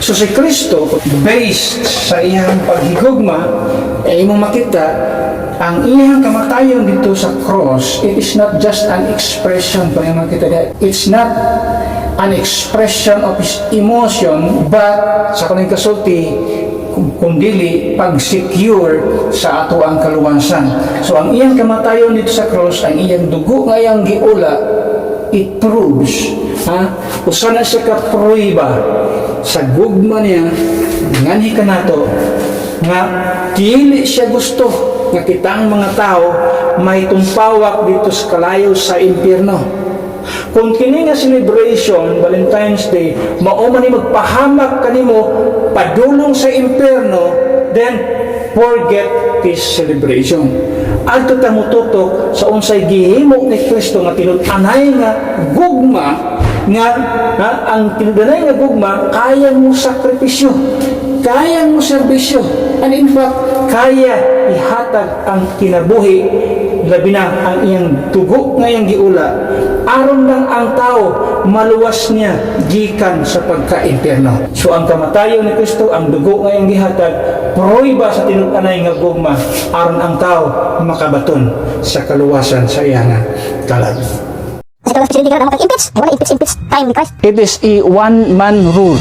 So si Kristo, based sa iyang paghigugma, ay mo makita ang iyang kamatayon dito sa cross. It is not just an expression, pa yung makita niya. It's not an expression of his emotion, but sa kanang kasulti, kundili pag-secure sa ato ang kaluwasan. So ang iyang kamatayon dito sa cross, ang iyang dugo nga iyang giula, it proves, usa na siya ka-pruiba sa gugma niya, nganhi ka nato, nga dili siya gusto nga kitang mga tao may tumpawak dito sa kalayo sa impyerno. Kung kini nga celebration, Valentine's Day, mao man ni magpahamak kanimo padulong sa impyerno, then forget this celebration. Adto ta motutok sa unsay gihimo ni Kristo nga tinud-anay nga gugma nga ang tinud-anay nga gugma kaya mo sakripisyo, kaya mo serbisyo, and in fact kaya ihatag ang kinabuhi, labi na ang iyang tugo nga iyang giula, aron lang ang tao maluwas niya gikan sa pagka-impyerno. So ang kamatayon ni Kristo, ang dugo nga iyang gihatag, pruiba sa tinud-anay nga gugma, aron ang tao makabaton sa kaluwasan sa iyang kalag. Kasi kalau presidente ka na mag-impeach, ay wala impeach time ni Christ. It is a one-man rule.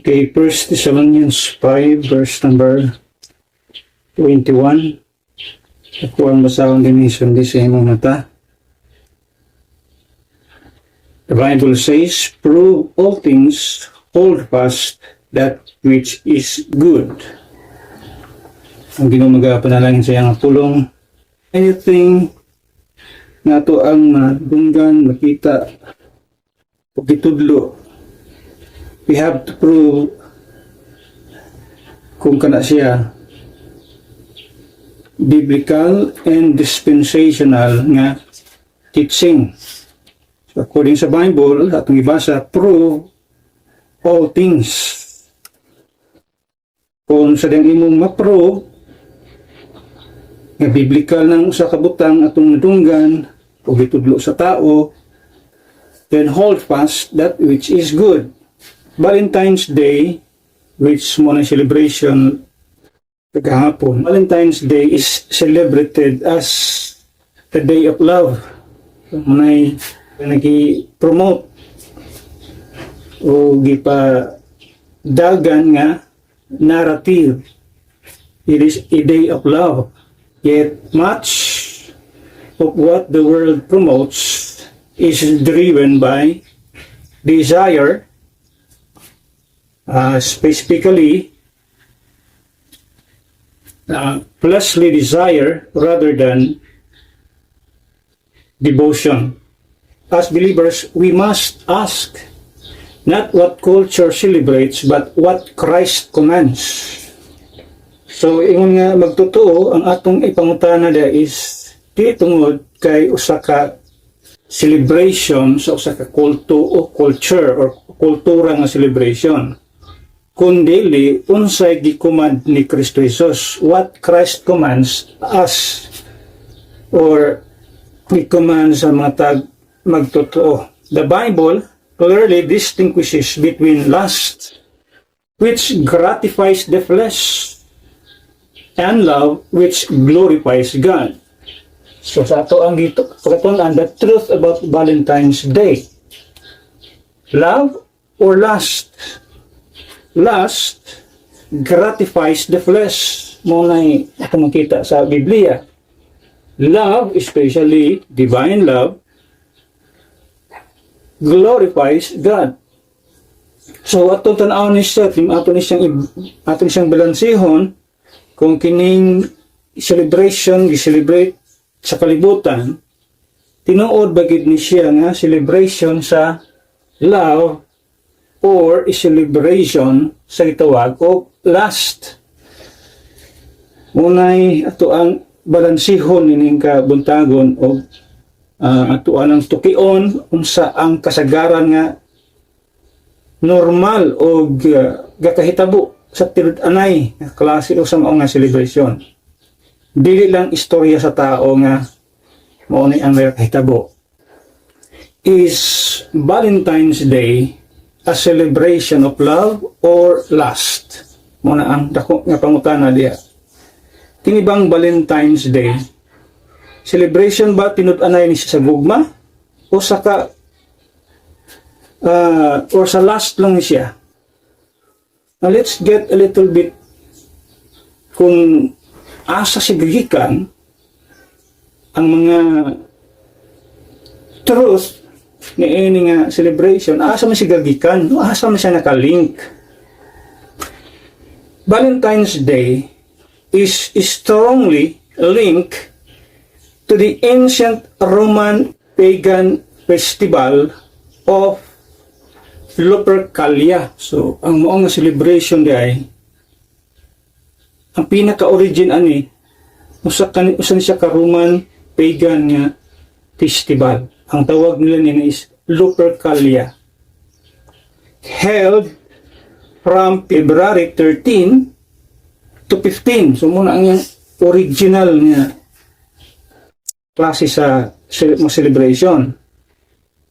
Okay, 1 Thessalonians 5, verse number 21. Ako ang masahon din sundi sa imong mata. The Bible says, prove all things, hold fast that which is good. Ang Ginoo magapanalangin sa iyang pulong. Anything na to ang madunggan, makita, o gitudlo, we have to prove kung kana siya biblical and dispensational nga teaching. So according sa Bible, atong ibasa, prove all things. Kung sa diyang imong ma-prove nga biblical ng usa ka butang atong nadunggan o gitudlo sa tao, then hold fast that which is good. Valentine's Day, which mo na celebration kagahapon. Valentine's Day is celebrated as the day of love. Munay nagi-promote o gipa-dagan nga narrative. It is a day of love. Yet much of what the world promotes is driven by desire, specifically fleshly desire rather than devotion. As believers, we must ask not what culture celebrates but what Christ commands. So ingon nga magtotoo, ang atong ipangutana da is di tungod kay usa ka celebration sa usa ka kulto o culture or kultura nga celebration, kundili unsay gi-command ni Kristo Jesus, what Christ commands us or i-command sa mga tag magtotoo. The Bible clearly distinguishes between lust, which gratifies the flesh, and love, which glorifies God. So sa ato ang gito pagkatunan the truth about Valentine's Day. Love or lust? Lust gratifies the flesh. Muna ito makita sa Biblia. Love, especially divine love, glorifies God. So ato tan-aw ni siya, ato siyang balansihon kung kining celebration gi-celebrate sa kalibutan, tinuod bagid ni siya nga celebration sa love or celebration sa gitawag o lust. Munay ato ang balansihon ining kabuntagon o atuan ang tukion unsa ang kasagaran nga normal o gakahitabo sa tinud-anay nga klase o sa mao nga celebration. Dili lang istorya sa tao nga mao ni ang kahitabo. Is Valentine's Day a celebration of love or lust? Muna ang dako nga pangutana diha. Kini bang Valentine's Day celebration ba tinud-anay ni sa gugma o saka or sa lust lang siya? Now let's get a little bit kung asa sigikan ang mga truth ni ini nga celebration, asa man sigagikan, asa man siya nakalink. Valentine's Day is strongly linked to the ancient Roman pagan festival of Lupercalia. So, ang moong celebration di ay ang pinaka-origin ani usa siya ka Roman pagan nga festival. Ang tawag nila nila is Lupercalia. Held from February 13 to 15. So muna ang yung original nga klase sa celebration,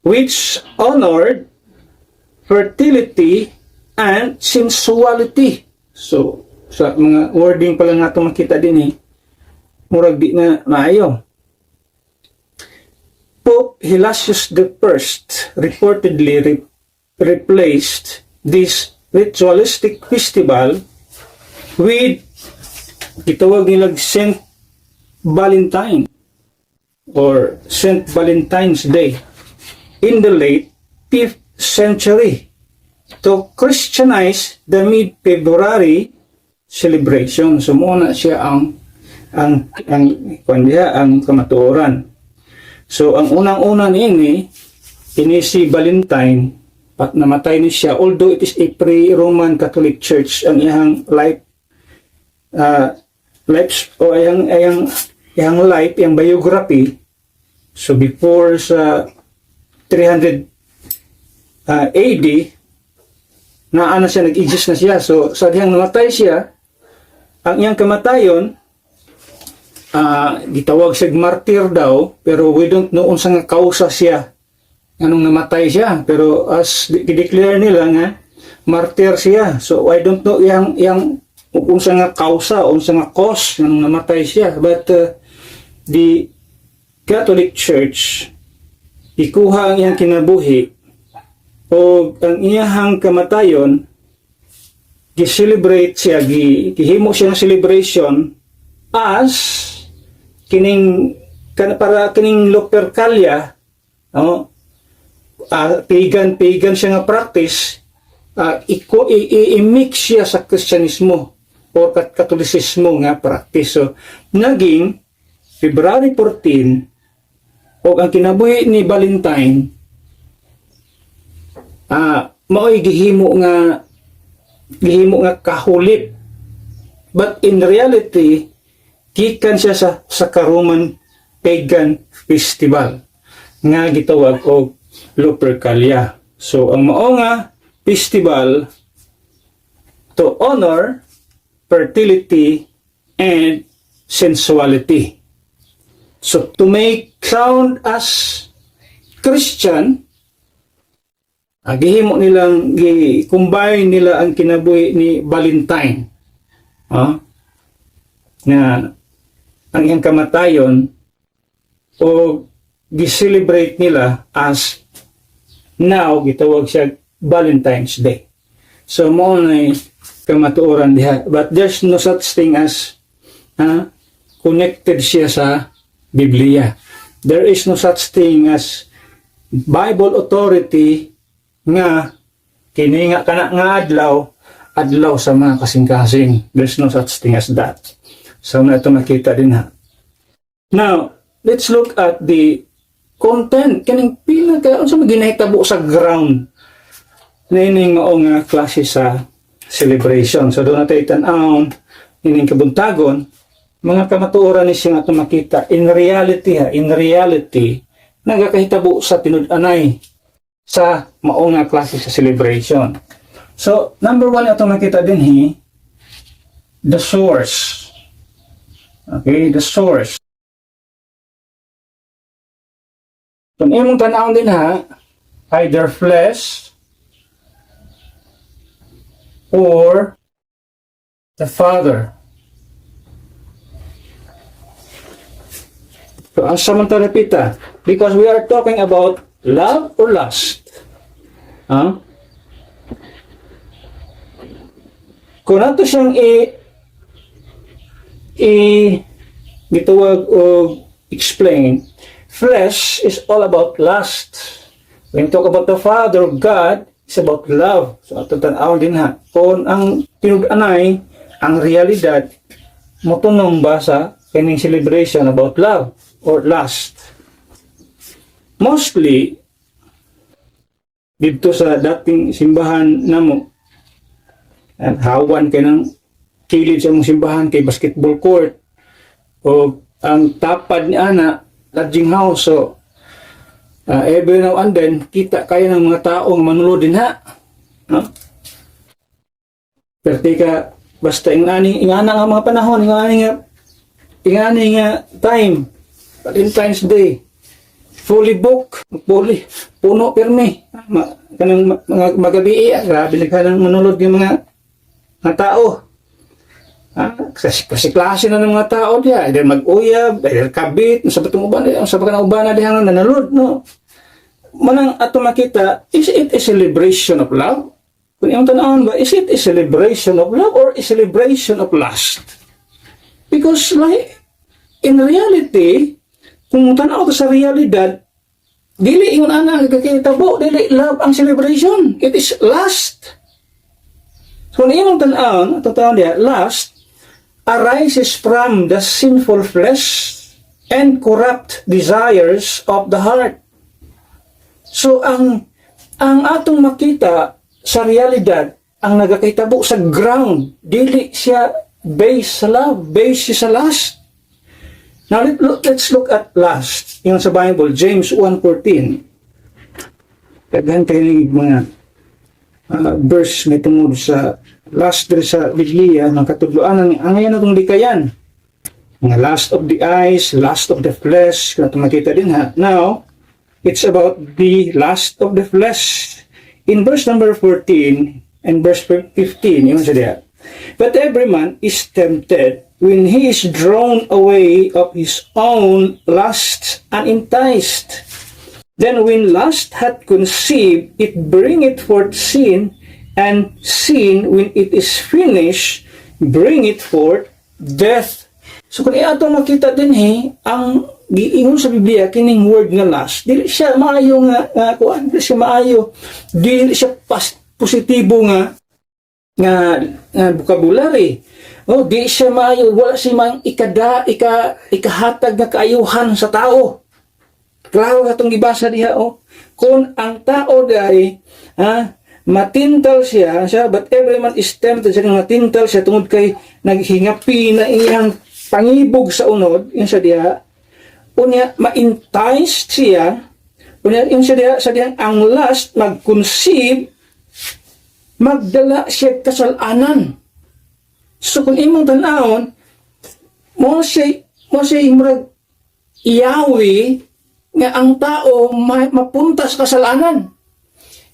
which honored fertility and sensuality. So sa mga wording pala nga itong makita din murag di na maayo. Pope Gelasius I reportedly replaced this ritualistic festival with gitawag nilang Saint Valentine or Saint Valentine's Day in the late 5th century to Christianize the mid-February celebration. So muna siya ang kamatuoran. So, ang unang-una ini si Valentine, pat namatay ni siya, although it is a pre-Roman Catholic Church, ang iyang life, iyang biography, so before sa 300 AD, na siya, nag-exist na siya. So, sa diyang namatay siya, ang iyang kamatayon, gitawag siya martyr daw, pero we don't know unsa nga kausa siya anong namatay siya, pero as i-declare nila nga martyr siya. So I don't know yang unsa nga kausa, unsa nga cause anong namatay siya, but the Catholic Church ikuha ang iyang kinabuhi o ang iyang kamatayon gi-celebrate siya, gihimo siya ng celebration as para kining Lupercalia, pagan siya nga practice, i-mix siya sa Kristyanismo o Katolisismo nga practice. So naging February 14 o ang kinabuhi ni Valentine mao'y gihimo nga kahulip, but in reality gikan siya sa Roman pagan festival nga gitawag og Lupercalia. So ang mao nga festival to honor fertility and sensuality. So to make sound as Christian, gihimo nilang combine nila ang kinabuhi ni Valentine, na ang iyang kamatayon o gi-celebrate nila as now gitawag siya Valentine's Day. So mo na kamatuoran diha, but there's no such thing as connected siya sa Biblia. There is no such thing as Bible authority nga kini nga kana nga adlaw sa mga kasing-kasing. There's no such thing as that. So na ito makita din ha. Now, let's look at the content. Kaning pinaka, unsa ginahitabo sa ground na ining mao nga klase sa celebration. So doon natin tan-aw ining kabuntagon, mga kamatuoran ni siya nga makita. In reality, nagakahitabo sa tinud-anay sa maong nga klase sa celebration. So, number one atong nakita din the source. Okay, the source. Kung imong tanawon din either flesh or the Father. So, ang samantala pita, because we are talking about love or lust. Kung nato siyang gituwag o explain, flesh is all about lust. When we talk about the Father, God, it's about love. So, ato tanawon din kung ang tinud-anay, ang realidad, motunong ba sa kaning celebration about love or lust. Mostly, dito sa dating simbahan namo, at hawan kay ng kilid sa mong simbahan kay basketball court o ang tapad ni ana lodging house. So every now and then kita kayo ng mga taong manulod din perti ka basta ingana nga mga panahon ingani nga time Valentine's Day fully book puno pirmi kanang mga magabi grabe na kanang manulod ng mga tao. Kasi klase na ng mga tao diya. Either mag-uyab, either kabit, sa batong uban, sa batong uban na diya nga nanalod, no? Manang ato makita, is it a celebration of love? Kung iyong tanawin ba, is it a celebration of love or a celebration of lust? Because like, in reality, kung tanaw ko sa realidad, dili yung anak nagkakitabo, dili love ang celebration. It is lust. So, iyong tanawin, diya, lust arises from the sinful flesh and corrupt desires of the heart. So, ang atong makita sa realidad, ang nagakitabo sa ground, dili siya based sa love, based siya sa lust. Now, let's look at lust. Yung sa Bible, James 1:14. Daghan kayo mga verse na tungod sa lust diri sa Biblia ng katudloan ang ngayon itong likayan. Mga lust of the eyes, lust of the flesh, kung makita din Now, it's about the lust of the flesh. In verse number 14 and verse 15, yun siya. But every man is tempted when he is drawn away of his own lust and enticed. Then when lust hath conceived, it bringeth forth sin, and sin, when it is finished, bringeth forth death. So kung atong makita din ang giingon sa Biblia kining word nga lust, dili siya maayo nga kuan, dili siya maayo, dili siya positibo nga vocabulary. Di siya maayo, wala siya mang ikahatag nga kaayuhan sa tao. Klaro atong gibasa diha kung ang tao dai matintal siya, but every man is tempted siya matintal siya tungod kay naghingapi na iyang pangibog sa unod, yun siya diha. Unya ma-entice siya, unya yun siya diha ang lust mag-conceive, magdala siya kasalanan. So kung imong tanawon, mo siya imrag iyawi nga ang tao mapunta sa kasalanan.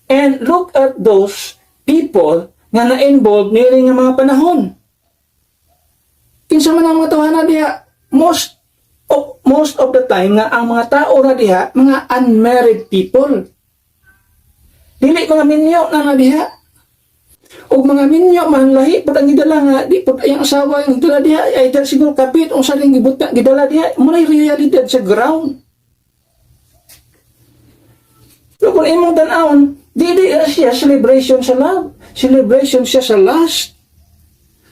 And look at those people nga na-involved nila nga mga panahon. Kinsa man ang mga tawanan diha, most of the time nga ang mga tao na diha, mga unmarried people. Dili mga minyo na diha. O mga minyo man lahi pud ang gidala nga di pud ang asawa ang gidala diha ay dahil siguro kapit o sa ring gibutang gidala diha mo na realidad sa ground. So kung imong tan-awon, di siya celebration sa love, celebration siya sa lust.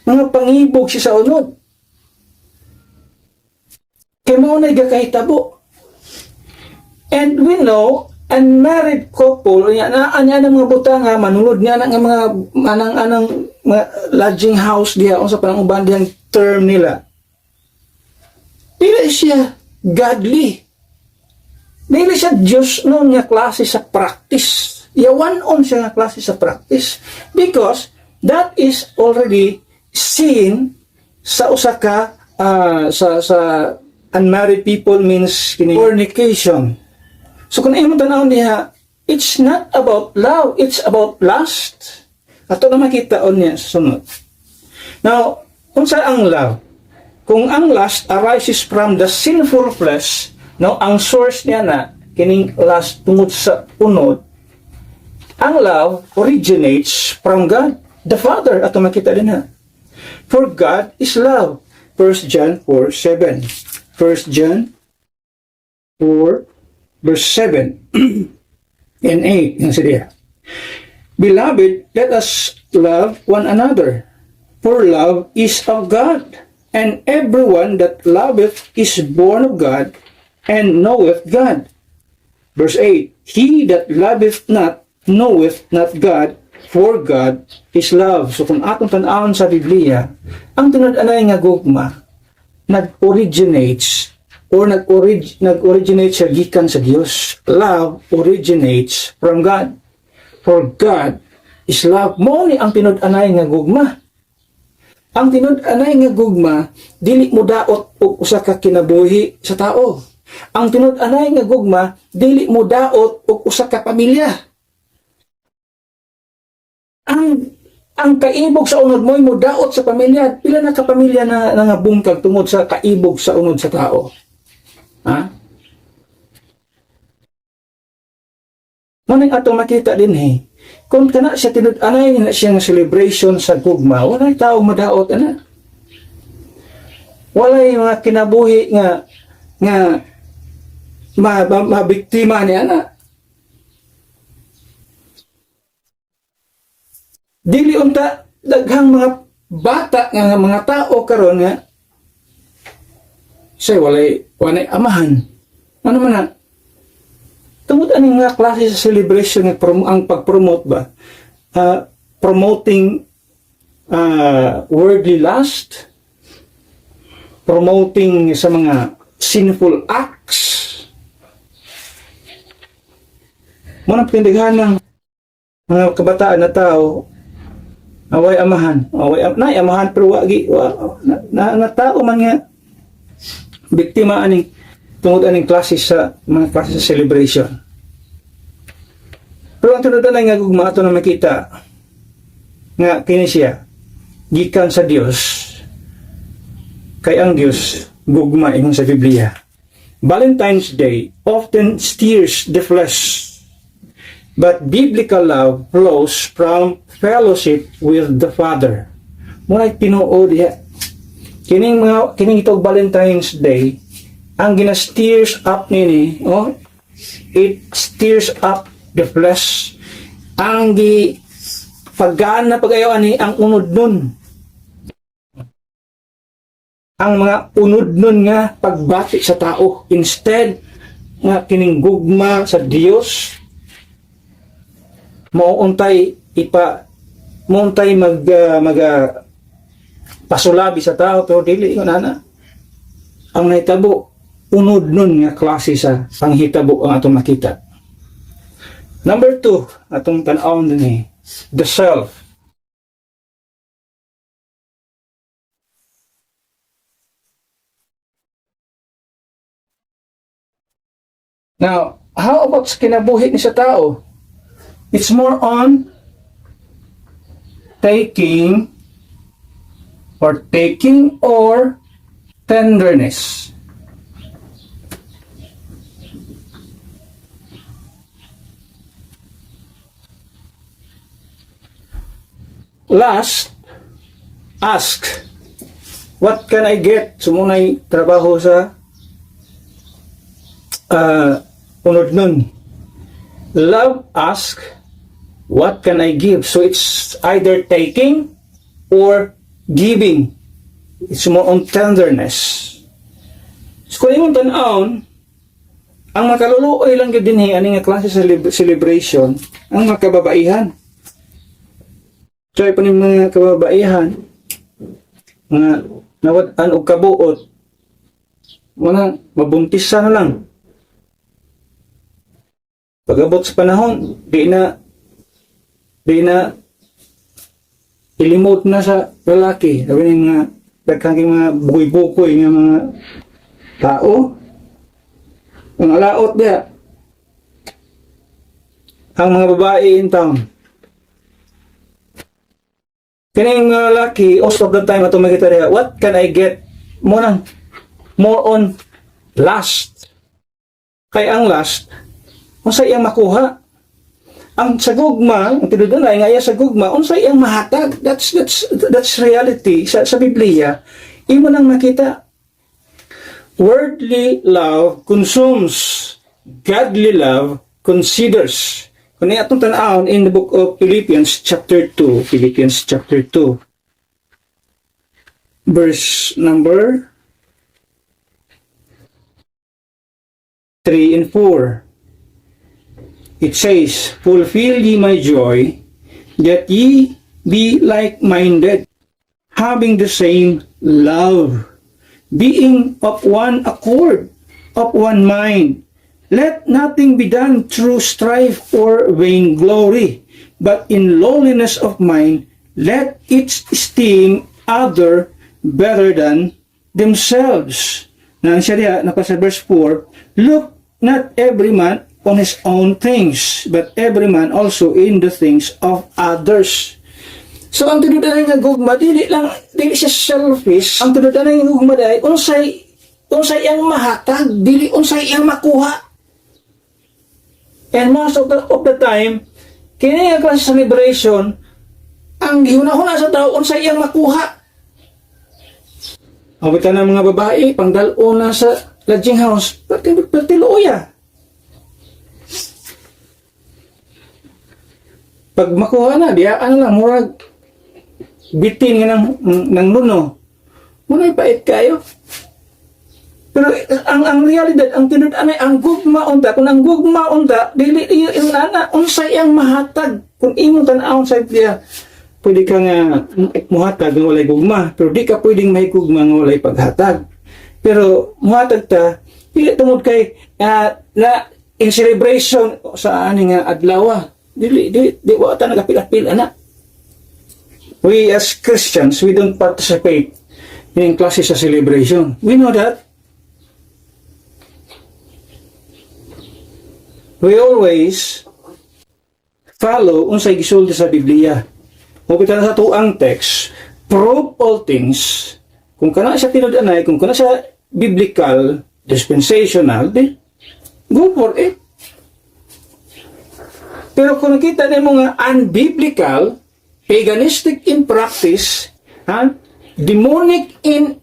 Mga pangibog siya sa unod. Kaya mo na gakahitabo. And we know, unmarried couple, anya ng mga butang manulod niya ng mga anang lodging house diya, o sa pananguban diyang term nila. Dili siya godly. Dili siya Diyos noon nga klase sa practice. Yawan-on siya nga klase sa practice. Because that is already seen sa usa ka sa unmarried people means fornication. So kung imo tan-awon diha, it's not about love, it's about lust. Ato na makita on niya sa sunod. Now, kung sa ang love, kung ang lust arises from the sinful flesh, now ang source niya na kining lust tungod sa unod, ang love originates from God, the Father. Ato makita din ha. For God is love. 1 John 4:7. 1 John 4 verse 7 and 8. Yan siya. Beloved, let us love one another, for love is of God, and everyone that loveth is born of God, and knoweth God. Verse 8, he that loveth not, knoweth not God, for God is love. So kung atong tan-awon sa Biblia, ang tunod-anay nga gugma, nag-originates, or nag-originate siya gikan sa Dios. Love originates from God. For God is love. Mao ni ang tinud-anay nga gugma. Ang tinud-anay nga gugma, dili mo daot og usa ka kinabuhi sa tao. Ang tinud-anay nga gugma, dili mo daot og usa ka pamilya. Ang kaibog sa unod mo daot sa pamilya. Pila na ka pamilya na nangabungkag tungod sa kaibog sa unod sa tao. Ha? Manang atong makita din kung kana siya tinud-anay na siyang celebration sa gugma, walay tao madaot ana. Walay mga kinabuhi nga mabiktima niya na. Dili unta daghang mga bata nga mga tao karon nga say walay amahan. Ano man na? Tungod ani mga klase sa celebration ang pag-promote ba? Promoting worldly lust, promoting sa mga sinful acts. Muna pindighan ng mga kabataan na tao, away amahan, amahan pero wagi na tao man nga biktima aning tungod aning klase sa mga klase sa celebration. Pero ang tunod na nga gugma ato na makita nga kini siya gikan sa Dios, kay ang Dios gugma ingon sa Biblia. Valentine's Day often stirs the flesh, but biblical love flows from fellowship with the Father. Muna tinuod diha. Kining itong Valentine's Day, ang gina-steers up nini, it steers up the flesh. Ang pagaan na pag-ayawan ni ang unod nun. Ang mga unod nun nga pagbati sa tao. Instead, nga kining gugma sa Dios, mauuntay pasulabi sa tao, pero dili yun ana. Ang nahitabo, unod nun nga klase sa panghitabo ang atong makita. Number 2, atong tan-awon din the self. Now, how about sa kinabuhi ni sa tao? It's more on taking or tenderness. Last, ask, what can I get? Sumunay trabaho sa unod nun. Love, ask, what can I give? So it's either taking or giving. It's more on tenderness. So kung yung tan-awon, ang makaluluoy lang yun din ani nga klase sa celebration, ang mga kababaihan. So pa ni mga kababaihan, mga nawad-an og kabuot, mga mabuntis na lang. Pag-abot sa panahon, di na ilimot na sa lalaki. Sabi ng mga daghang mga bukoy-bukoy ng mga tao. Ang alaot dia. Ang mga babae in town. Kining mga lalaki, most of the time ato makita diha, what can I get? More on lust. Kay ang lust, unsay iyang makuha? Ang sa gugma, ang tinudunay nga iya sa gugma, unsay iyang mahatag? That's reality sa Biblia. Imo nang makita. Worldly love consumes, godly love considers. Kung atong tan-awon in the book of Philippians chapter 2, Philippians chapter 2, verse number 3 and 4. It says, fulfill ye my joy, that ye be like-minded, having the same love, being of one accord, of one mind. Let nothing be done through strife or vainglory, but in lowliness of mind, let each esteem other better than themselves. Nang siya diya, sa verse 4, look not every man on his own things, but every man also in the things of others. So ang tinudanan nga gugma, dili siya selfish. Ang tinudanan nga gugma dahil unsay iyang mahatag, dili unsay iyang makuha. And most of the time, kini nga klase celebration, ang gihuna-huna sa tao, unsay iyang makuha. Awitan ng mga babae, pangdalo na sa lodging house, pertiluya. Pag makuha na, diya, lang, murag, bitin nga ng nuno. Muna'y pait kayo. Pero ang realidad, ang tinud-anay, ang gugma unta, kung ang gugma unta, dili yung nana, unsay ang mahatag. Kung imong tan-awon sa Biblia, pwede ka nga muhatag ng walay gugma, pero di ka pwedeng may gugma ng walay paghatag. Pero muhatag ta, dili tungod kay na in celebration sa aning adlaw, dili wa ta nagapil-apil ana. We as Christians, we don't participate in klase sa celebration. We know that. We always follow unsay gisulti sa Biblia. Mupita na sa tuang text, prove all things. Kung kana siya tinud-anay, kung kana siya biblical, dispensational, then go for it. Pero kung nakita na mo nga unbiblical, paganistic in practice, demonic in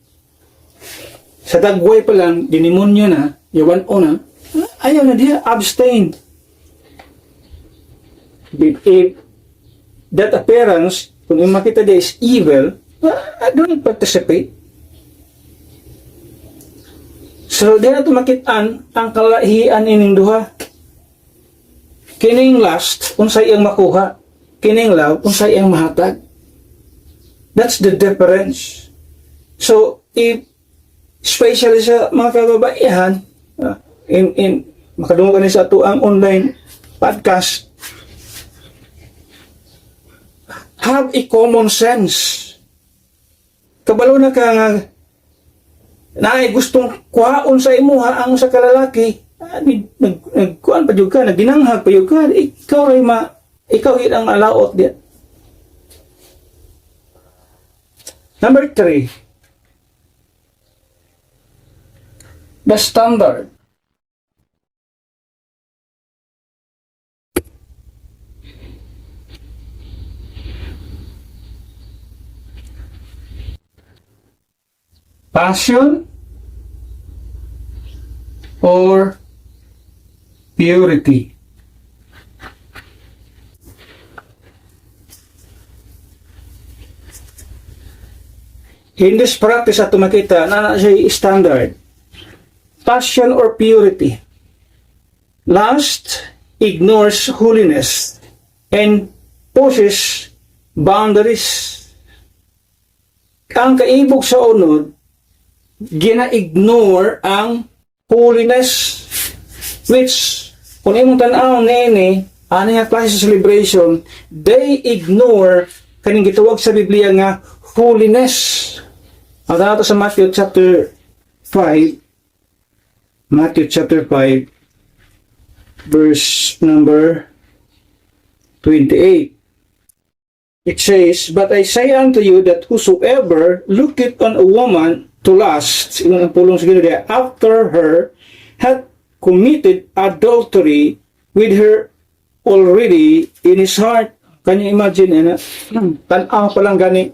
sa dagway pa lang, dinimonyo na, yawan o na, ayaw na diya, abstain. If that appearance, kung yung makita diya is evil, don't participate. So, di na ito makitaan ang kalahian ining duha. Kining lust, unsay iyang makuha. Kining love, unsay iyang mahatag. That's the difference. So, if, especially sa mga kababaihan, makadungo ka sa ato ang online podcast, have a common sense. Kabalo na ka nga na gustong kuhaon sa imuha ang sa kalalaki, nagkuhan pa jud ka, naginanghag pa jud ka, ikaw ang alaot diyan. Number 3, the standard. Passion or purity. In this practice ato makita na siya standard. Passion or purity. Lust ignores holiness and pushes boundaries. Ang kaibog sa unod, gina-ignore ang holiness, which kung imong tan-aw nini, ano nga klase sa celebration, they ignore kaning gitawag sa Biblia nga holiness. Ang nato sa Matthew chapter 5, verse number 28. It says, "But I say unto you that whosoever looketh on a woman to lust," ingon ang pulong sa Ginoo, "after her, hath committed adultery with her already in his heart." Kanya imagine, tan-aw pa lang gani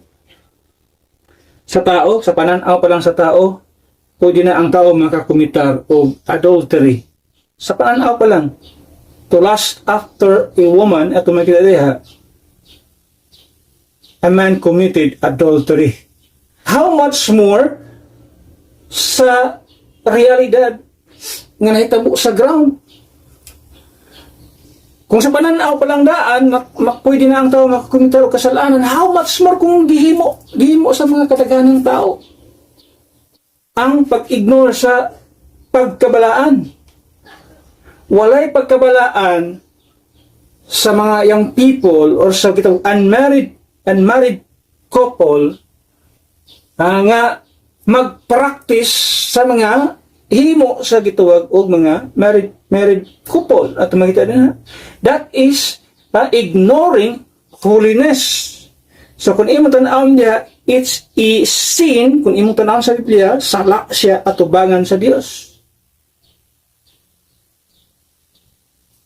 sa tao, sa pananaw pa lang sa tao, pwede na ang tao makakumitar o adultery. Sa pananaw pa lang, to lust after a woman, at makita diha, a man committed adultery. How much more sa realidad nga nahitabo sa ground? Kung sa pananaw pa lang daan, pwede na ang tao makakumitar o kasalanan, how much more kung gihimo sa mga kataganang tao? Ang pag-ignore sa pagkabalaan. Walay pagkabalaan sa mga young people or sa kitang unmarried couple nga mag-practice sa mga himo sa gituwag og mga married couple at makita na that is ignoring holiness. So kung imong tan-awon niya, it's a sin. Kung imong tan-awon sa Biblia, sala siya at tubangan sa Dios.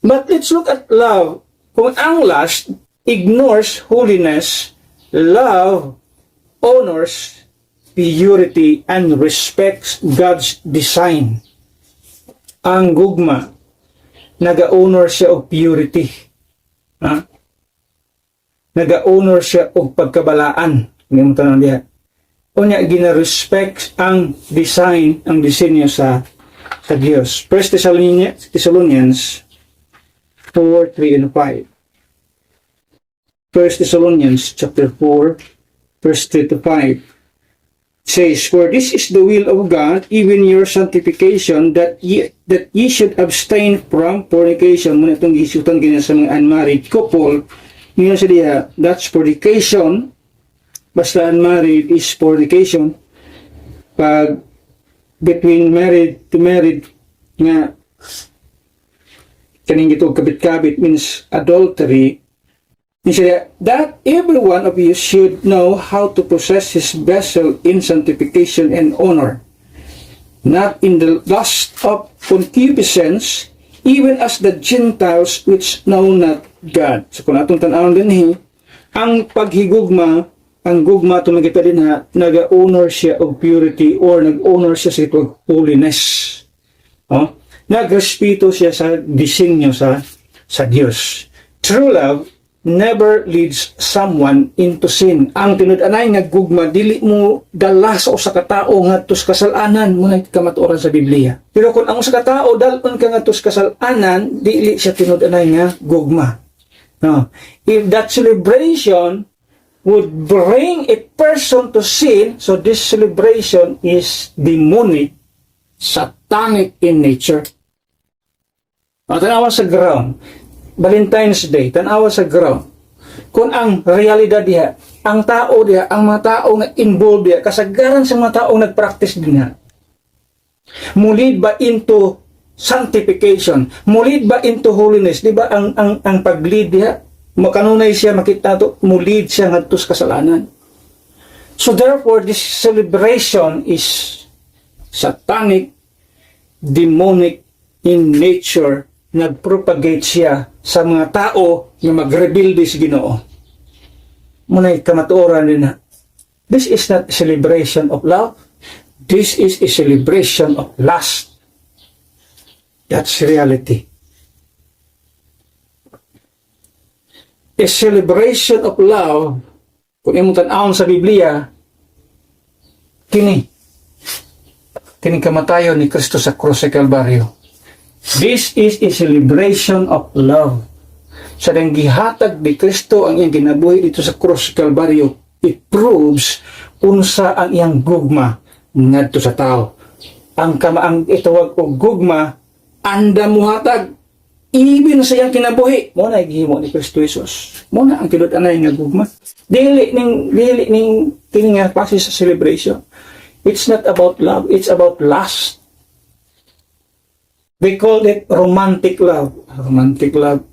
But let's look at love. Kung ang lust ignores holiness, love honors purity and respects God's design. Ang gugma, naga-honor siya og purity. Naga-honor siya og pagkabalaan. Hindi mo tanong diha. Unya, gina-respect ang design, ang disenyo sa Diyos. 1 Thessalonians 4, 3, and 5. 1 Thessalonians chapter 4, verse 3 to 5 says, "For this is the will of God, even your sanctification, that ye should abstain from fornication." Muna itong isutan ganyan sa mga unmarried couple. Ngayon sa diya, that's fornication. Basta unmarried is fornication. Pag between married to married nga kaning gito kabit-kabit means adultery. That every one of you should know how to possess his vessel in sanctification and honor, not in the lust of concupiscence, even as the Gentiles which know not God. So kung atong tanawon din ang paghigugma, ang gugma tumagita din naga-honor siya of purity or nag-honor siya sa itong holiness. Nagrespeto siya sa disenyo sa Diyos. True love never leads someone into sin. Ang tinud-anay nga gugma, dili mo dala sa usa ka tawo ngadto sa kasalanan, muna kamatuoran sa Biblia. Pero kung ang usa ka tawo dalon ka ngadto sa kasalanan, dili siya tinud-anay nga gugma. No. If that celebration would bring a person to sin, so this celebration is demonic, satanic in nature. Tanawa sa ground, Valentine's Day, tanawa sa ground. Kung ang realidad diha, ang tao diha, ang mga tao nga involved diha, kasagaran sa mga tao nag-practice diha, mulid ba into sanctification, mulid ba into holiness, di ba ang pag-lead diha, makanunay siya, makita to, mulid siya ngadto sa kasalanan. So therefore, this celebration is satanic, demonic in nature. Nagpropagate siya sa mga tao na mag-rebelde sa Ginoo. Muna'y kamatuoran din na, this is not a celebration of love. This is a celebration of lust. That's reality. A celebration of love, kung imong tan-awon sa Biblia, kining kamatayon ni Kristo sa krus sa Kalbaryo. This is a celebration of love. Sa dang gihatag ni Kristo ang iyang ginabuhi dito sa krus sa Kalbaryo, it proves unsa ang iyang gugma ngadto sa tao. Ang itawag og gugma, anda muhatag. Even sa iyang kinabuhi, mo na gihimo ni Kristo Jesus. Mo na ang tinud-anay nga gugma. Dili ning kini nga klase sa celebration. It's not about love, it's about lust. They call it romantic love. Romantic love.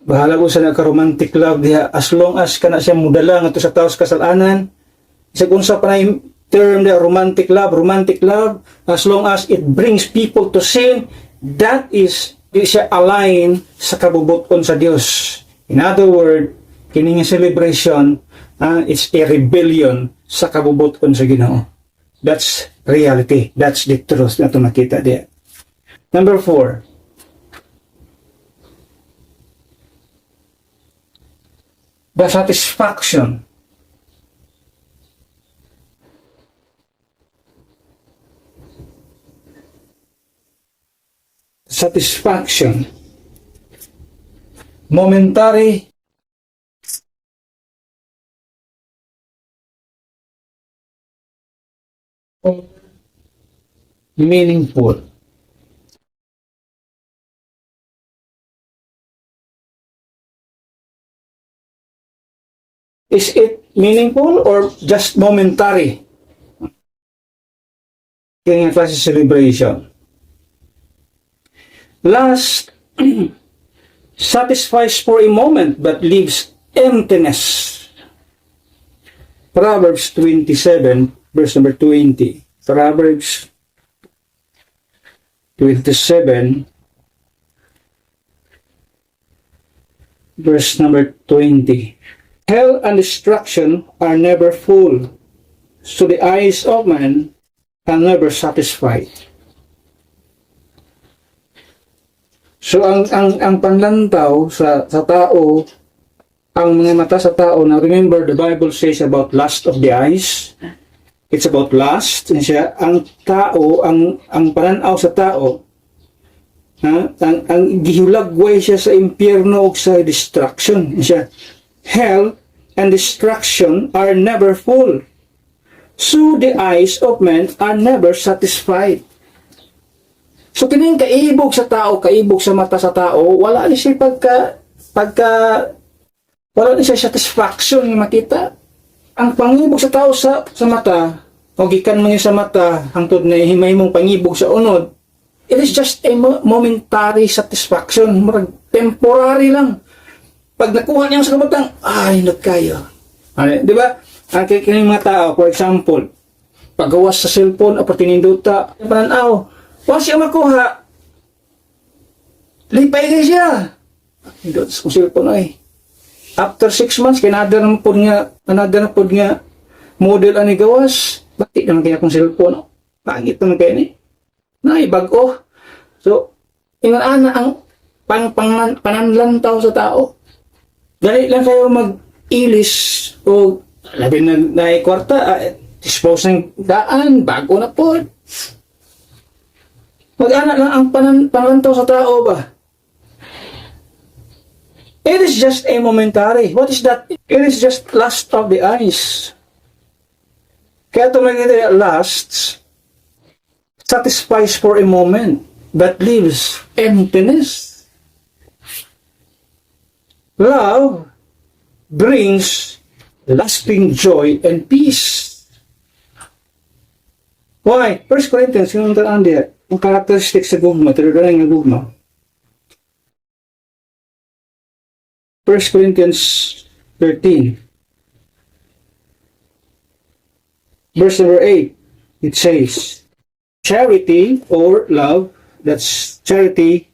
Bahala ko sa nagka-romantic love diha, as long as kana siya mudala nga to sa taos kasalanan. Isa kung sa panay term na romantic love, as long as it brings people to sin, that is, di siya align sa kabubuton sa Dios. In other words, kini nga celebration, it's a rebellion sa kabubuton sa Ginoo. That's reality. That's the truth na ito makita diya. Number 4. The satisfaction. Satisfaction. Momentary or meaningful. Is it meaningful or just momentary? Kaya nga klase celebration. Last, satisfies for a moment but leaves emptiness. Proverbs 27, verse number 20. Proverbs 27, verse number 20. Hell and destruction are never full, so the eyes of man are never satisfied. So ang panlantaw sa tao, ang mga mata sa tao, now remember the Bible says about lust of the eyes. It's about lust. Siya, ang tao, ang pananaw sa tao, ang gihulagway siya sa impyerno o sa destruction. Siya, hell and destruction are never full, so the eyes of men are never satisfied. So kining kaibog sa tao, kaibog sa mata sa tao, wala ni siya wala ni siya satisfaction nga makita. Ang pangibog sa tao sa mata, o gikan man sa mata hangtod na himay mong pangibog sa unod, it is just a momentary satisfaction, temporary lang. Pag nakuha niya sa kabatang, ay, nagkayo. Di ba? Ang kikinig mga tao, for example, paggawas sa cellphone o patininduta, pananaw, wala siya makuha, lipay kayo siya. Hindi sa cellphone ay. After 6 months, another na po nga model ani gawas. Bakit naman kaya kong cellphone? Pangit naman kaya ni. Bago. So, ingan ang pananlantaw sa tao. Dali lang kayo mag-ilis o labi na kwarta, dispose ng daan, bago na po. Mag-anak lang ang pananlantaw sa tao ba? It is just a momentary. What is that? It is just lust of the eyes. Kaya ito magiging lust satisfies for a moment but leaves emptiness. Love brings lasting joy and peace. Why? 1 Corinthians, yung tandaan diya, yung characteristics sa gugma, tinudanan ng gugma. 1 Corinthians 13, verse number 8, it says, charity or love, that's charity,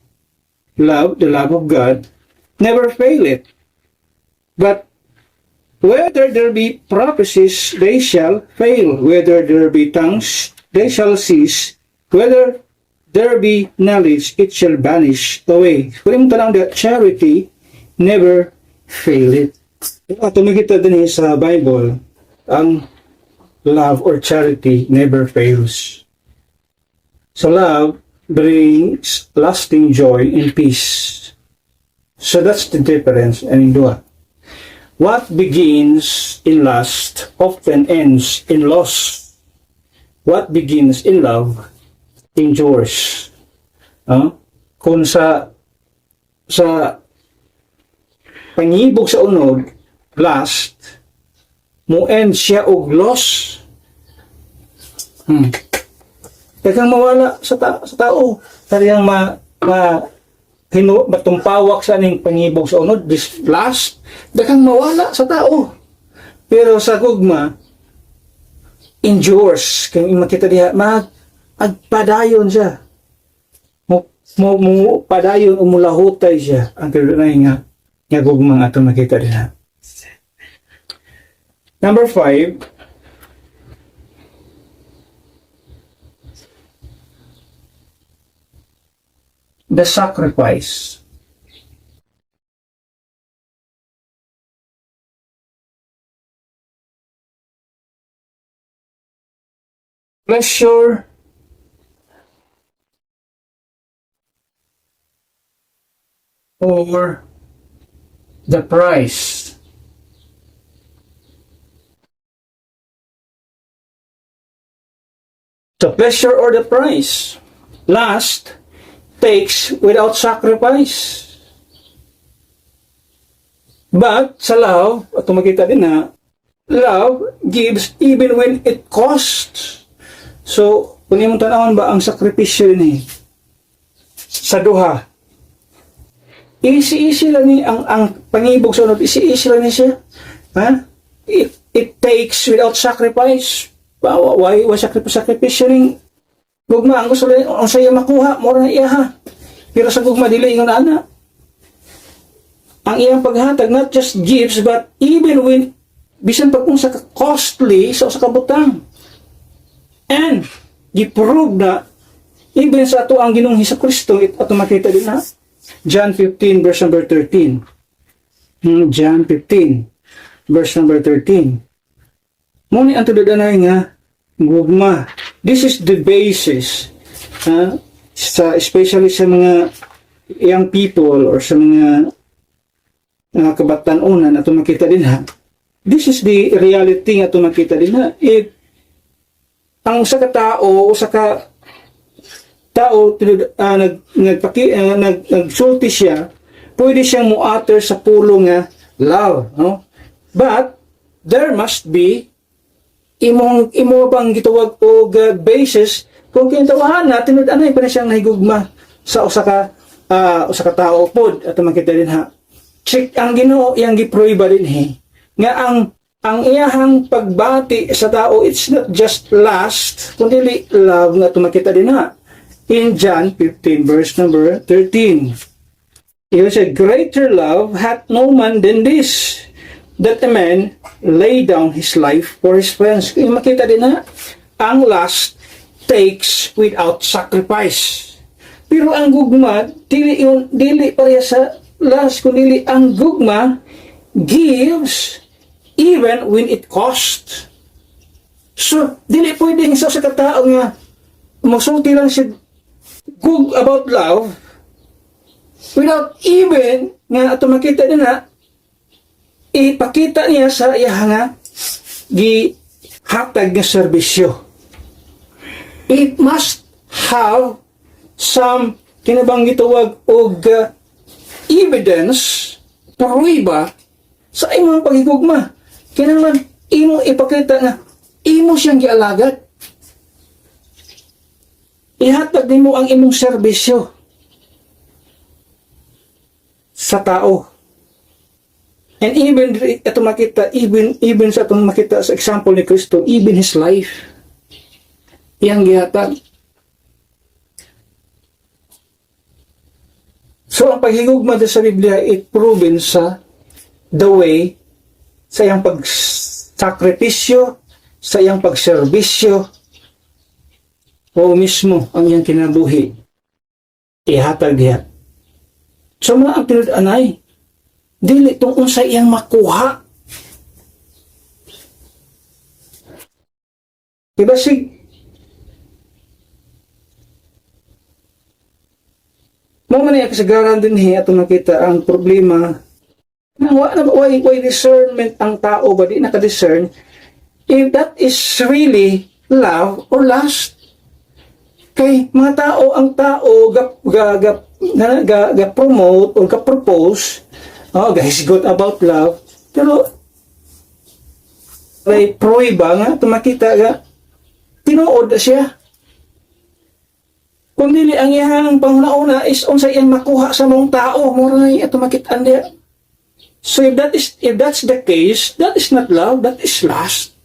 love, the love of God, never fail it. But whether there be prophecies, they shall fail. Whether there be tongues, they shall cease. Whether there be knowledge, it shall vanish away. Kung tanong that charity never fail it. Tumikita din sa Bible, ang love or charity never fails. So love brings lasting joy and peace. So that's the difference in dua. What begins in lust often ends in loss. What begins in love endures. kung sa pangibog sa unod, last, mo end siya og loss. Daghang mawala sa tao. Kariyang matumpawak sa aning pangibog sa unod, this last, daghang mawala sa tao. Pero sa gugma, endures. Kaya makita diha, agpadayon siya. Mo padayon o mulahutay siya. Ang tinunay nga gugma nga itong makita diha. Number 5, the sacrifice. Pleasure or the price. The pleasure or the price. Last, takes without sacrifice. But sa love, at makita din na, love gives even when it costs. So, kung yung tanawin ba ang sakripisyo ni sa duha, easy lang ni ang pangibog sa unod, easy lang ni siya. Ha? It takes without sacrifice. Why sakripisyo ning gugma ang gusto rin ang saya makuha mo na iya ha. Pero sa gugma dili ingon ana. Ang iyang paghatag not just gives but even when bisan pag kung sa costly sa kabutang. And giprove na even sa ato ang Ginoong Hesukristo ato makita din na John 15 verse number 13. John 15 verse number 13. Muni ang tududanay nga gugma. This is the basis especially sa mga young people or sa mga kabatanunan ato makita din ha. This is the reality nga ato makita din ha. Ang sa katao o sa tao nagsulti siya, pwede siyang muater sa pulo nga love, no? But there must be imo bang gitawag og basis kung kintawahan natin anay pa na siyang nahigugma sa usa ka tao pod at makita din ha. Check ang Ginoo yang gipruiba din nga ang iyahang pagbati sa tao, it's not just lust kundi love nga tumakita din ha. In John 15 verse number 13, it said, greater love hath no man than this, that a man lay down his life for his friends. Kaya makita din na, ang lust takes without sacrifice. Pero ang gugma, dili pareha sa lust, kundi ang gugma gives even when it costs. So, dili pwedeng sa katao nga magsulti lang siya about love without even nga ato makita din na ipakita niya sa iya nga gihatag nga serbisyo. It must have some kinabang gitawag og evidence, pruiba sa imong pagigugma. Kinahanglan imo ipakita nga imo siyang gialagad. Ihatag nimo ang imong serbisyo sa tao. And even ito makita, even sa itong makita sa example ni Kristo, even his life, iyang gihatag. So ang paghigugma sa Biblia, it proven sa the way, sa iyang pagsakripisyo, sa iyang pagserbisyo, o mismo ang iyang kinabuhi, ihatag diha. So mga ang tinud-anay, dili itong unsa iyang makuha. Diba mo man yung kasagaran din atong nakita ang problema why discernment ang tao ba di naka-discern if that is really love or lust. Kay mga tao, ang tao promote o ga-propose, ga-hisgot about love, pero may prueba nga, tumakita nga, tinuod na siya. Kung dili ang iyang panguna-una is unsay iyang makuha sa mong tao, mura na iya tumakitaan niya. So if that's the case, that is not love, that is lust.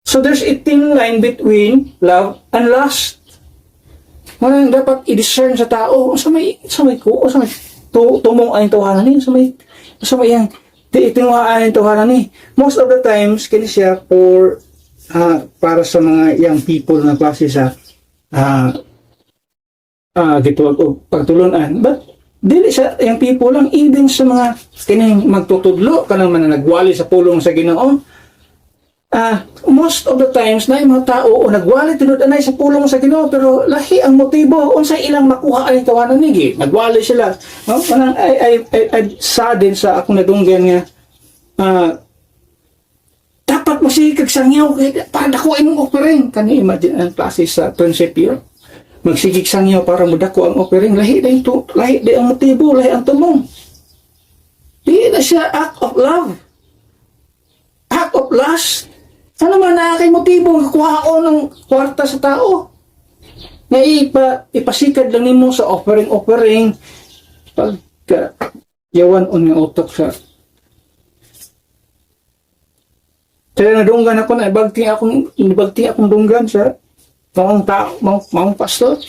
So there's a thin line between love and lust. Mura dapat i-discern sa tao, tumong ay tawanan ni, sa may iyang tinuhaan ang tawanan ni. Most of the times, kini siya para sa mga young people na klase sa gituwag o pagtulunan. But dili sa young people lang, even sa mga kining magtutudlo ka naman na nagwali sa pulong sa Ginoo. Most of the times na yung mga tao o nagwali tinud-anay sa pulong sa Ginoo, pero lahi ang motibo unsay ilang makuha ay tawanan ni, nagwali sila. Manang ay sadin sa akong nadunggan nga dapat masigig sangyaw para dako imong offering. Kani imagine ang klase sa prinsipyo, magsigig sangyaw para mudako ang offering. Lahi ang motibo, lahi ang tumong. Di na siya act of love, act of lust. Ano man na kay motibo nga kuhaon ng kwarta sa tao nga ipasikad lang nimo sa offering pag yawan on nga utok sa. Kaya nadunggan ako na ibagti akong dunggan sa maong pastor.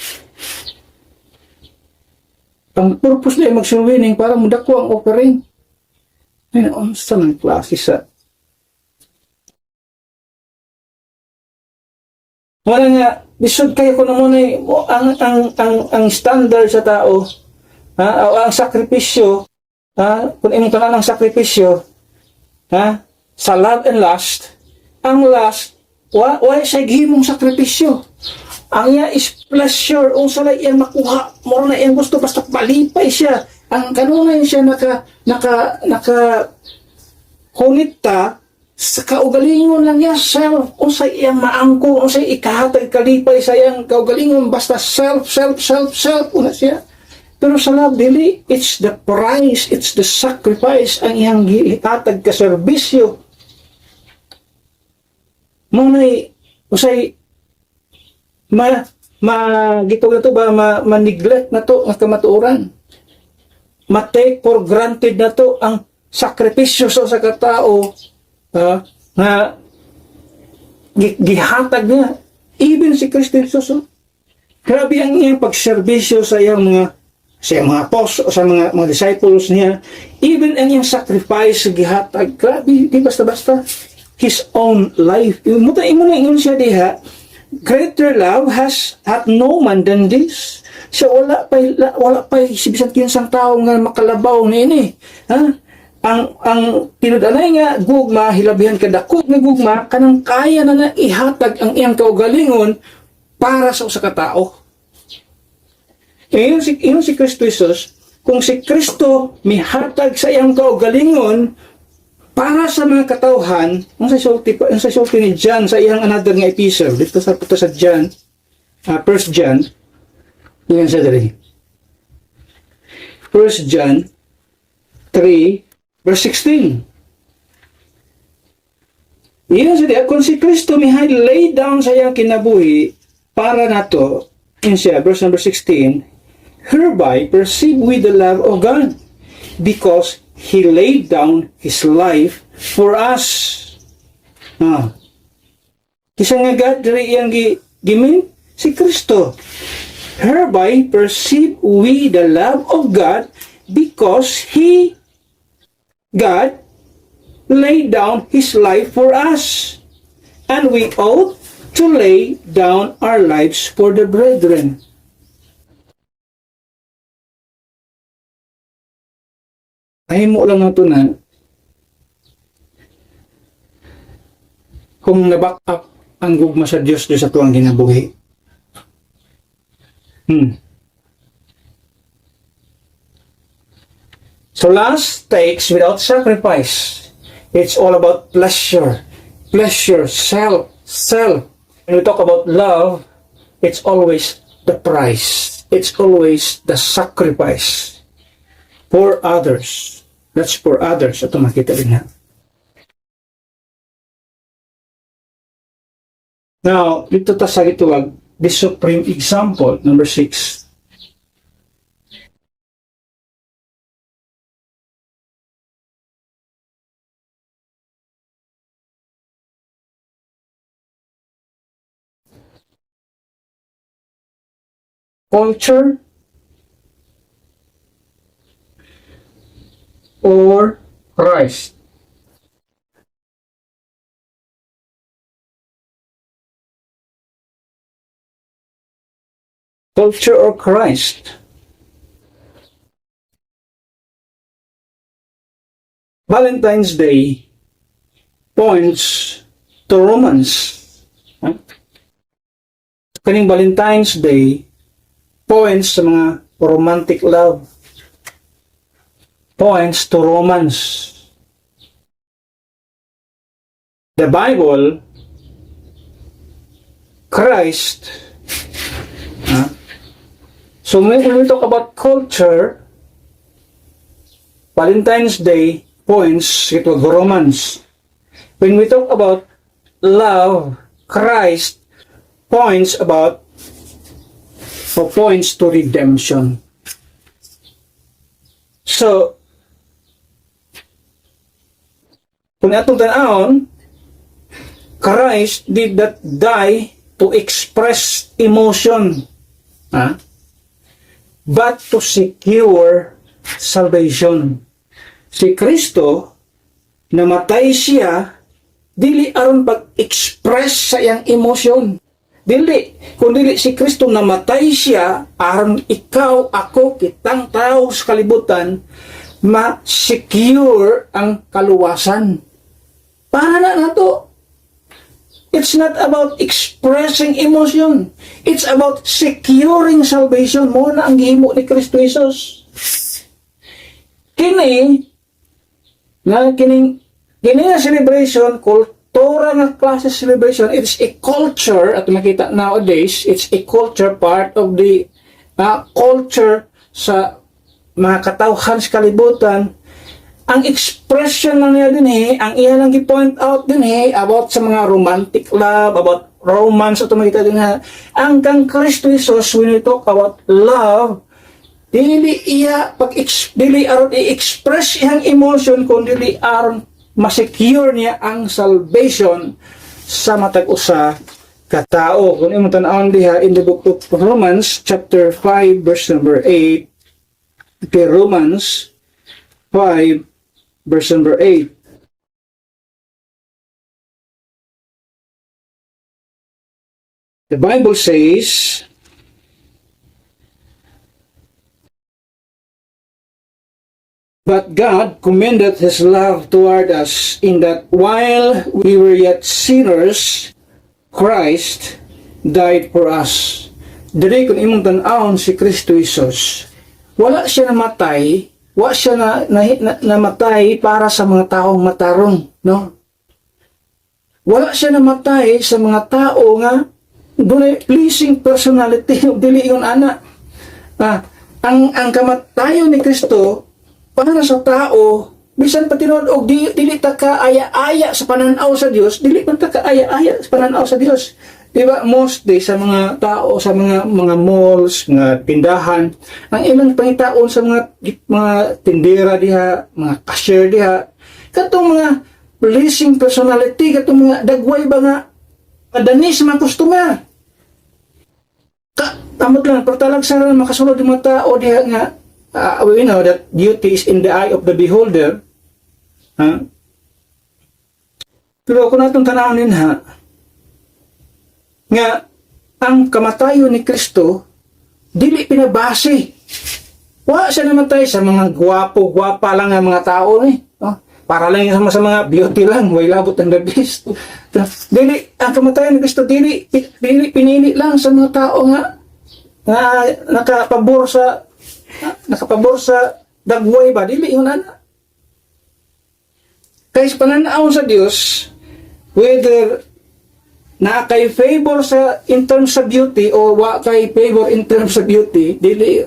Ang purpose na mag-surwining para mudako ang offering. Ay, unsa man klase sa wala nga, bisod kayo ko na muna ang standard sa tao, o ang sakripisyo, kung imong tanan ang sakripisyo, sa love and lust, ang lust, wala siya gihimong sakripisyo. Ang iya is pleasure, kung sala iyang makuha, moro na iyang gusto, basta palipay siya. Ang kanunay siya hunita, sa kaugalingon lang niya, self, unsay iyang maangko, unsay ikahatag kalipay sa iyang kaugalingon, basta self, una siya. Pero sa love, dili, it's the price, it's the sacrifice, ang iyang ihatag ka serbisyo. Munay, usay, gitog na to ba, ma-neglect na to, ang kamatuoran. Ma-take for granted na to, ang sakripisyo sa katao, nga gihatag niya even si Kristo Jesus. Grabe ang iyang pagserbisyo sa iyang mga apostles, sa mga disciples niya, even ang iyang sacrifice gihatag. Grabe, di basta-basta his own life. Imo na ingon siya diha, greater love hath no man than this. Siya wala pa bisan kinsang tao nga makalabaw niini. Ang tinud-anay nga gugma, hilabihan kadakot nga gugma, kanang kaya na ihatag ang iyang kaugalingon para sa usa ka tao. Iyon si Kristo Jesus, kung si Kristo mihatag sa iyang kaugalingon para sa mga katawhan, ang sa sulti ni John sa iyang another nga epistle, dito sa John, 1 John, yan sa dali. 1 John 3, Verse 16. Iyon siya, kung si Kristo mihay lay down sa iyang kinabuhi para nato, yun siya, verse number 16, hereby perceive we the love of God, because He laid down His life for us. Kisa nga God, dari iyang gimin, si Kristo. Hereby perceive we the love of God, because God laid down His life for us, and we ought to lay down our lives for the brethren. Ay mo lang nato na kung naback up ang gugma sa Diyos sa tuwang ginabuhi. So lust takes without sacrifice. It's all about pleasure, self. When we talk about love, it's always the price. it's always the sacrifice for others. That's for others. Ito makita rin ha. Now, dito ta sa gituwag, the supreme example, number 6. Culture or Christ? Culture or Christ? Valentine's Day points to romance. Huh? Kaning Valentine's Day points sa mga romantic love. Points to romance. The Bible, Christ, so when we talk about culture, Valentine's Day points to romance. When we talk about love, Christ points to redemption. So, kung atong tanawon, Christ did not die to express emotion, but to secure salvation. Si Kristo, namatay siya, dili aron pag-express sa iyang emosyon. Dili, kung dili si Kristo namatay siya, aron ikaw, ako, kitang tao sa kalibutan, ma-secure ang kaluwasan. Para na nato. It's not about expressing emotion. It's about securing salvation. Mo na ang gihimo ni Kristo Jesus. Kini nga celebration, kultura nga klase celebration, it's a culture, at makita nowadays, it's a culture, part of the culture sa mga katawhan sa kalibutan. Ang expression lang niya din ang iya lang i-point out din about sa mga romantic love, about romance, at makita din ang kang Kristo Jesus, when we talk about love, dili aron i-express iyang emotion, kung dili aron ma-secure niya ang salvation sa matag usa ka tao. Kung imong tan-awon diha in the book of Romans chapter 5 verse number 8, okay, Romans 5 verse number 8. The Bible says, but God commended His love toward us, in that while we were yet sinners, Christ died for us. Dili kung imong tan-awon si Kristo Jesus, wala siya namatay, wala siya namatay para sa mga taong matarong, no? Wala siya namatay sa mga tao nga dunay pleasing personality, dili yun ana. Ang kamatayon ni Kristo para sa tao, bisan pa tinuod og dili ta kaaya-aya sa pananaw sa Dios, dili man ta kaaya-aya sa pananaw sa Dios. Diba, most day sa mga tao, sa mga malls, mga tindahan, ang ilang pangitaon sa mga tindera diha, mga cashier diha, katong mga pleasing personality, katong mga dagway ba nga madanis mga customer. Tamot lang, pertalag sa makasunod yung mga tao diha nga, we know that beauty is in the eye of the beholder. Pero kung natong tanawin nga ang kamatayon ni Kristo dili pinabase. Wa siya namatay sa mga gwapo-gwapa lang nga mga tao para lang sa mga beauty lang, way labot ang the best. Dili ang kamatayon ni Kristo dili pinili lang sa mga tao nga nakapabor sa dagway ba, dili yun ana. Kaya sa pananaw sa Dios, whether na kay favor sa in terms sa beauty o wa kay favor in terms sa beauty, dili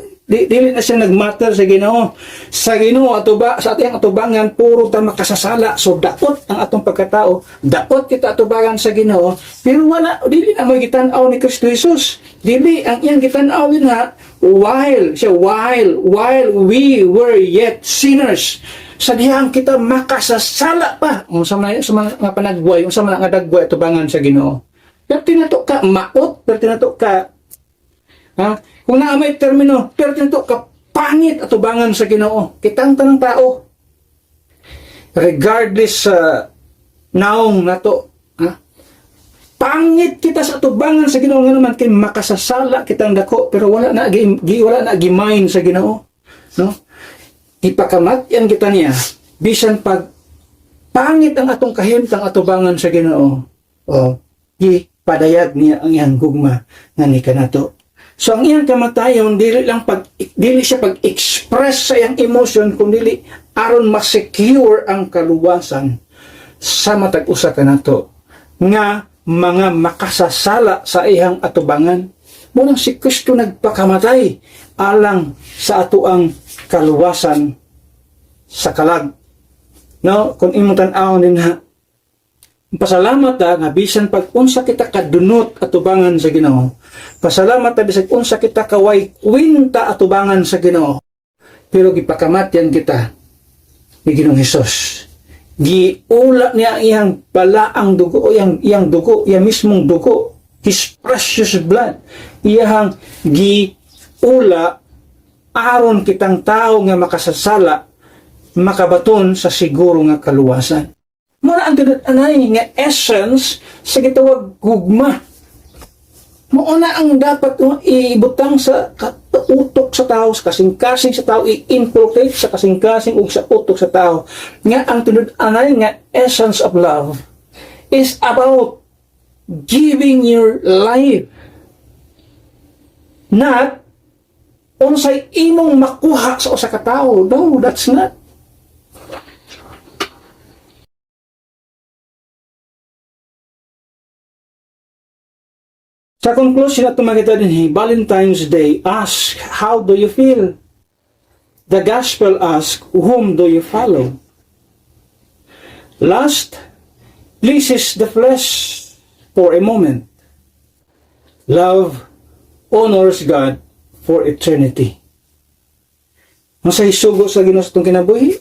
na siya nagmatter sa Ginoo. Sa Ginoo atuba sa atong atubangan puro ta makasasala. So daot ang atong pagkatao, daot kita atubangan sa Ginoo, pero wala dili na may gitan-aw ni Kristo Jesus. Dili ang iyang gitan-aw na while we were yet sinners. Sa dihang kita makasasala pa. Unsa man sa mga panagbuhay, unsa man nga dagway atubangan sa Ginoo. Pero tinato ka maot, pero tinato ka kung na may termino, pero tinato ka pangit atubangan sa Ginoo. Kitang tanang tao, regardless sa naong nato, pangit kita sa atubangan sa Ginoo nga naman kay makasasala kitang dako pero wala na gimain sa Ginoo, no? Ipakamatyan kita niya bisan pag pangit ang atong kahimtang atubangan sa Ginoo. Gipadayag niya ang iyang gugma nga ni kanato. So ang iyang kamatayon dili siya pag-express sa iyang emotion kundi aron ma-secure ang kaluwasan sa matag usa kanato nga mga makasasala sa iyang atubangan. Munang si Kristo nagpakamatay alang sa atuang kaluwasan sa kalag. No, kung imong tan-aw din pasalamat nga bisan pag unsa kita kadunot atubangan sa Ginoo. Pasalamat bisan unsa kita kaway kwinta atubangan sa Ginoo. Pero gipakamatyan kita ni Ginoong Hesus. Giula niya iyang balaang dugo o iyang dugo, iyang mismong dugo, His precious blood. Iyang giula aron kitang tao nga makasasala makabaton sa siguro nga kaluwasan. Muna ang anay nga essence sa gitawag gugma. Mauna ang dapat ibutang sa utok sa tao, sa kasing-kasing sa tao, i-inculcate sa kasing-kasing ug sa utok sa tao. Nga ang tunod-anay nga essence of love is about giving your life. Not unsay imong makuha sa usa ka tawo. No, that's not. Sa conclusion na tumakita din, Valentine's Day, ask, how do you feel? The gospel asks, whom do you follow? Lust pleases the flesh for a moment. Love honors God for eternity. Masay sugo sa Ginoo sa itong kinabuhi.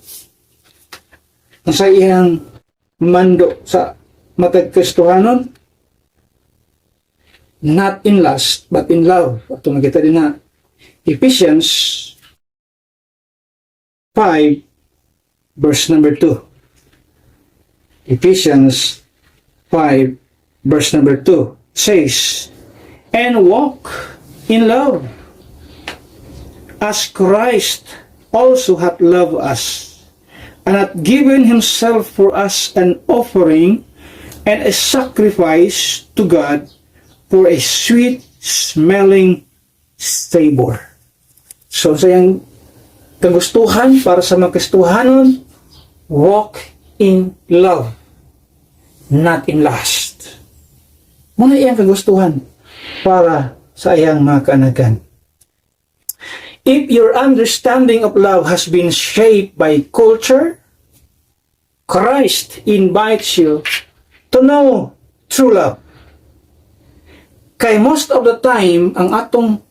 Masay iyang mando sa matag Kristohanon. Not in lust, but in love. At makita din na Ephesians 5, verse number 2. Ephesians 5, verse number 2 says, and walk in love, as Christ also hath loved us, and hath given himself for us an offering and a sacrifice to God for a sweet-smelling savor. So, sa yung kagustuhan para sa mga Kristohanon, walk in love, not in lust. Muna iyang kagustuhan para sa iyang mga kaanagan. If your understanding of love has been shaped by culture, Christ invites you to know true love. Kay most of the time, ang atong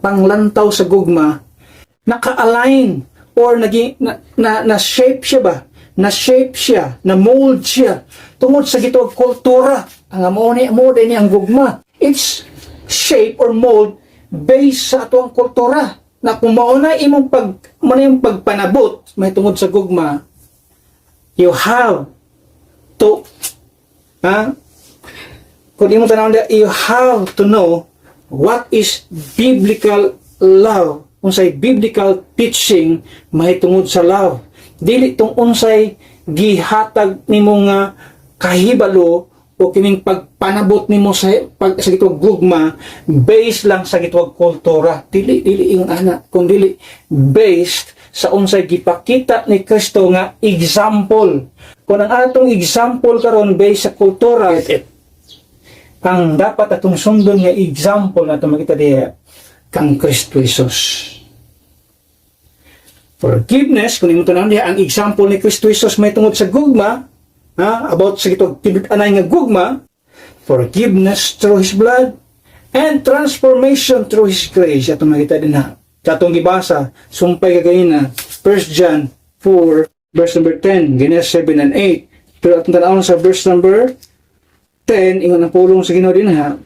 panglantaw sa gugma, naka-align or na-shape siya ba? Na-shape siya, na-mold siya tungod sa gitawag kultura. Ang mo din ang gugma. It's shape or mold based sa atong kultura. Na kung mauna imong pagpanabot, may tungod sa gugma, you have to kung imong tanawon, you have to know what is biblical love. Unsay biblical teaching mahitungod sa love. Dili tong unsay gihatag nimo nga kahibalo o kining pagpanabot nimo sa gitawag gugma based lang sa gitawag kultura. Dili ing ana, kung dili based sa unsay gipakita ni Kristo nga example. Kung ang atong example karon based sa kultura, ang dapat atong sundon nga example na itong makita diya kang Kristo Jesus. Forgiveness, kung imo tanan diha ang example ni Kristo Jesus may tungod sa gugma, about sa itong tinud-anay nga gugma, forgiveness through His blood, and transformation through His grace. Atong makita din ha. Katong gibasa, sumpay kagayin na, 1 John 4, verse number 10, Genesis 7 and 8. Pero atong tanawon sa verse number 10, ingon ang pulong sa Ginoo din ha.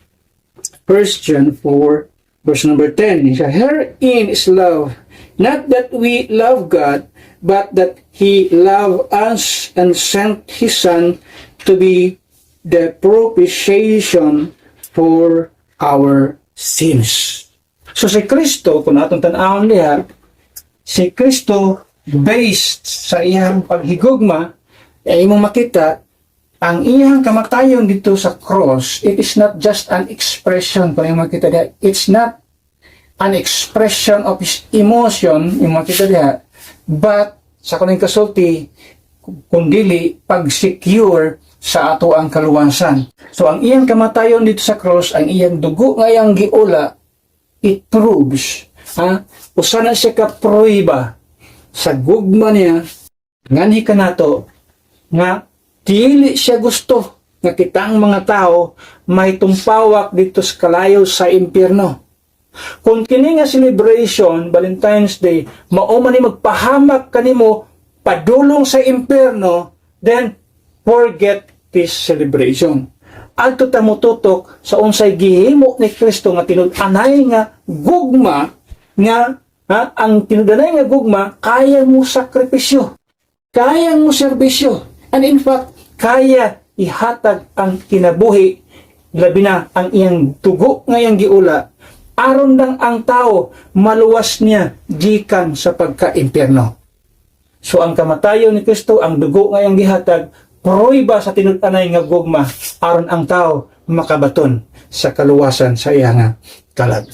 1 John 4, verse number 10. Isa, herein is love, not that we love God, but that He loved us and sent His Son to be the propitiation for our sins. So si Kristo, kung atong tanawon diha, si Kristo based sa iyang paghigugma, ay imong makita ang iyang kamatayon dito sa cross. It is not just an expression, kung imong makita diha, it's not an expression of his emotion, imong makita diha, but sa kuning kasulti, kundili pag-secure sa ato ang kaluwasan. So ang iyang kamatayon dito sa cross, ang iyang dugo nga iyang giula, it proves, usa na siya ka-pruiba sa gugma niya, nganhi ka nato, nga dili siya gusto nga kitang mga tao may tumpawak dito sa kalayo sa impyerno. Kung kini nga celebration, Valentine's Day, mao man ni magpahamak kanimo padulong sa impyerno, then forget this celebration. Adto ta motutok sa unsay gihimo ni Kristo nga tinud-anay nga gugma nga ang tinud-anay nga gugma kaya mo sakripisyo, kaya mo serbisyo, and in fact kaya ihatag ang kinabuhi, labi na ang iyang tugo nga iyang giula aron lang ang tao maluwas niya gikan sa pagka-impyerno. So ang kamatayon ni Kristo, ang dugo nga iyang gihatag, pruiba sa tinud-anay nga gugma aron ang tao makabaton sa kaluwasan sa iyang kalag.